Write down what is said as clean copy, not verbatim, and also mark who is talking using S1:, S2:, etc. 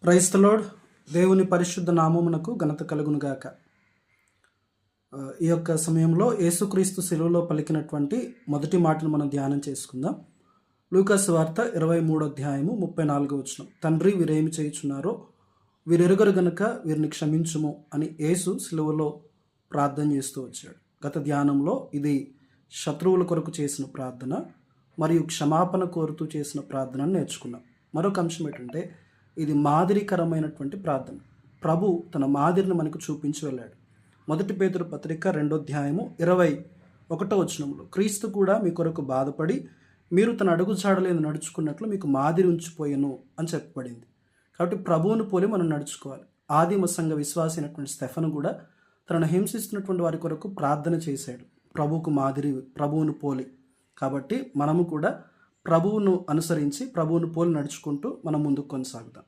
S1: Praise the lord. దేవుని పరిశుద్ధ నామమునకు ఘనత కలుగునుగాక. ఈ యొక్క సమయంలో యేసుక్రీస్తు శిలువలో పలికినటువంటి మొదటి మాటను మనం ధ్యానం చేసుకుందాం. లూకాసు వార్త 23వ అధ్యాయము 34వ వచనం. తండ్రి, వీరేమి చేయుచున్నారో వీరెరుగరు గనుక వీరిని క్షమించుము అని యేసు శిలువలో ప్రార్థన చేస్తూ వచ్చాడు. గత ధ్యానంలో ఇది శత్రువుల కొరకు చేసిన ప్రార్థన మరియు క్షమాపణ కోరుతూ చేసిన ప్రార్థనను నేర్చుకున్నాం. మరొక అంశం ఏంటంటే ఇది మాదిరికరమైనటువంటి ప్రార్థన. ప్రభు తన మాదిరిని మనకు చూపించి వెళ్ళాడు. 1 పేతురు పత్రిక 2వ అధ్యాయము 21వ వచనంలో క్రీస్తు కూడా మీ కొరకు బాధపడి మీరు తన అడుగుజాడలేదు నడుచుకున్నట్లు మీకు మాదిరి ఉంచిపోయాను అని చెప్పబడింది. కాబట్టి ప్రభువును పోలి మనం నడుచుకోవాలి. ఆదిమ సంఘ విశ్వాసి అయినటువంటి స్టెఫను కూడా తనను హింసిస్తున్నటువంటి వారి కొరకు ప్రార్థన చేశాడు, ప్రభువుకు మాదిరి, ప్రభువును పోలి. కాబట్టి మనము కూడా ప్రభువును అనుసరించి ప్రభువును పోలి నడుచుకుంటూ మనం ముందుకు కొనసాగుతాం.